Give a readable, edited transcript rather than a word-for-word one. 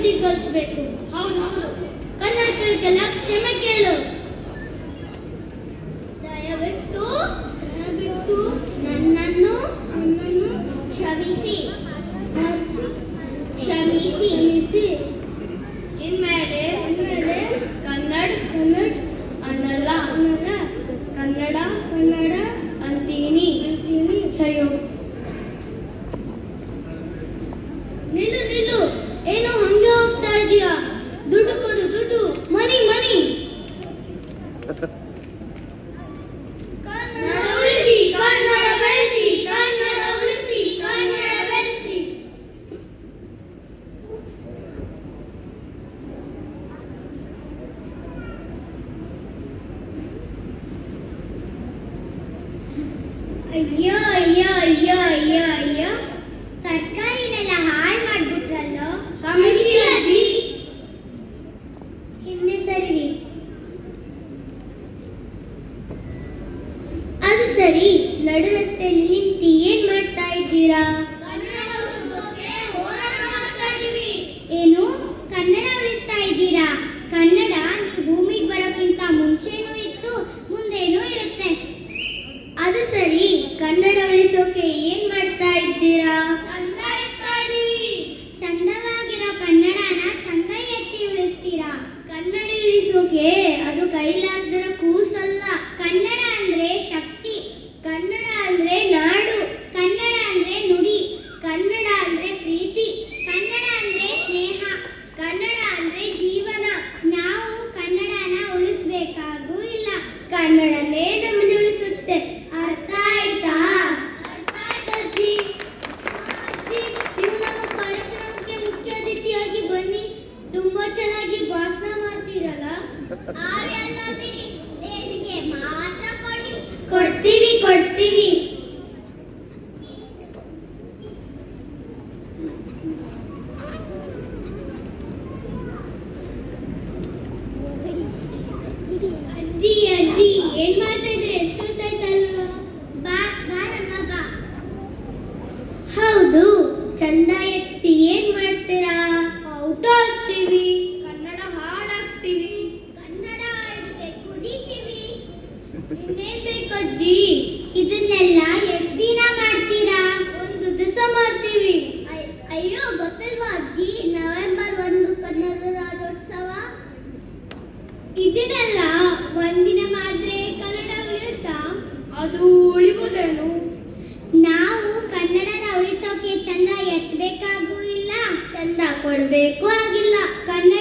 ಬುದ್ಧಿ ಕಲಿಸ್ಬೇಕು. ಹೌದು. ಕನ್ನಡಕ್ಕೆಲ್ಲ ಕ್ಷಮೆ ಕೇಳು. ದಯವಿಟ್ಟು ನನ್ನನ್ನು ಕ್ಷಮಿಸಿ. ಇನ್ಮೇಲೆ ಕನ್ನಡ ಅನ್ನಲ್ಲ, ಕನ್ನಡ ಅಂತೀನಿ. ಸಯೋ. ನಿಲ್ಲು, ಏನೋ ಹಂಗೆ ಹೋಗ್ತಾ ಇದೀಯಾ? ದುಡ್ಡು ಕೊಡು, ದುಡ್ಡು, ಮನಿ. ಕನ್ನಡ ಉಳಿಸಿ, ಕನ್ನಡ ಬೆಳೆಸಿ, ಕನ್ನಡ ಉಳಿಸಿ, ಕನ್ನಡ ಬೆಳೆಸಿ. ಅಯ್ಯೋ ತರಕಾರಿನೆಲ್ಲ ಹಾಳು ಮಾಡ್ಬಿಟ್ರಲ್ಲೋ. ಕ್ಷಮಿಸಿ ಅಜ್ಜಿ. ಹಿಂದೆ ಸರಿ. ಅದು ಸರಿ, ನಡು ರಸ್ತೆಯಲ್ಲಿ ನಿಂತು ಏನ್ ಮಾಡ್ತಾ ಇದ್ದೀರಾ? ಏನು ಕನ್ನಡ ಉಳಿಸ್ತಾ ಇದ್ದೀರಾ? ಕನ್ನಡ ನೀವು ಭೂಮಿಗೆ ಬರೋಕ್ಕಿಂತ ಮುಂಚೆನೂ ಇತ್ತು, ಮುಂದೇನೂ ಇರುತ್ತೆ. ಅದು ಸರಿ, ಕನ್ನಡ ಉಳಿಸೋಕೆ ಏನ್ ಮಾಡ್ತಾ ಇದ್ದೀರಾ? ಚಂದವಾಗಿರೋ ಕನ್ನಡನ ಚಂದ ಎತ್ತಿ ಉಳಿಸ್ತೀರಾ? ಕನ್ನಡ ಉಳಿಸೋಕೆ ಅದು ಕೈಲಾಗದಿರೋ ಕೂಸಲ್ಲ. ಕನ್ನಡ ಅಂದ್ರೆ ಶಕ್ತಿ, ಕನ್ನಡ ಅಂದ್ರೆ ನಾಡು, ಕನ್ನಡ ಅಂದ್ರೆ ನುಡಿ, ಕನ್ನಡ ಅಂದ್ರೆ ಪ್ರೀತಿ, ಕನ್ನಡ ಅಂದ್ರೆ ಸ್ನೇಹ, ಕನ್ನಡ ಅಂದ್ರೆ ಜೀವನ. ನಾವು ಕನ್ನಡನ ಉಳಿಸ್ಬೇಕಾಗೂ ಇಲ್ಲ, ಕನ್ನಡನೇ ನಮ್ಮನ್ನು ಉಳಿಸುತ್ತೆ. ಅರ್ಥ ಆಯ್ತಾ? ಅಜ್ಜಿ, ನೀವು ನಮ್ಮ ಕಾರ್ಯಕ್ರಮಕ್ಕೆ ಮುಖ್ಯ ಅತಿಥಿಯಾಗಿ ಬನ್ನಿ. ತುಂಬಾ ಚೆನ್ನಾಗಿ ಭಾಷಣ ಮಾಡ್ತೀರಲ್ಲ. ಅವೆಲ್ಲ ಬಿಡಿ, ದೇಣಿಗೆ ಮಾತ್ರ ಕೊಡ್ತೀವಿ. ಅಜ್ಜಿ ಏನ್ ಮಾಡ್ತಾ ಇದ್ರಿ? ಎಷ್ಟೊತ್ತಾಯ್ತಲ್ವಾ? ಬಾರಮ್ಮ ಬಾ. ಹೌದು, ಚಂದ ಎತ್ತಿ ಏನ್ ಮಾಡ್ತೀರಾ? ಔಟ ಹಾಕ್ತೀವಿ, ಕನ್ನಡ ಹಾಡಾಡಿಸ್ತೀವಿ. ಕನ್ನಡ ಅಡುಗೆ ಕುಡಿತೀವಿ. ಇನ್ನೇನ್ ಬೇಕಜ್ಜಿ? ಇದನ್ನೆಲ್ಲ ಎಷ್ಟು ದಿನ ಮಾಡ್ತೀರಾ? ಒಂದು ದಿವಸ ಮಾಡ್ತೀವಿ. ಅಯ್ಯೋ ಗೊತ್ತಿಲ್ವಾ ಅಜ್ಜಿ, ನವೆಂಬರ್ 1 ಕನ್ನಡ ರಾಜ್ಯೋತ್ಸವ. ಇದನ್ನೆಲ್ಲ ಒಂದಿನ ಮಾಡಿದ್ರೆ ಕನ್ನಡ ಉಳಿಯುತ್ತಾ? ಅದು ಉಳಿಬೋದೇನು? ನಾವು ಕನ್ನಡನ ಉಳಿಸೋಕೆ ಚಂದ ಎತ್ತಬೇಕಾಗೂ ಇಲ್ಲ, ಚಂದ ಕೊಡಬೇಕು ಆಗಿಲ್ಲ. ಕನ್ನಡ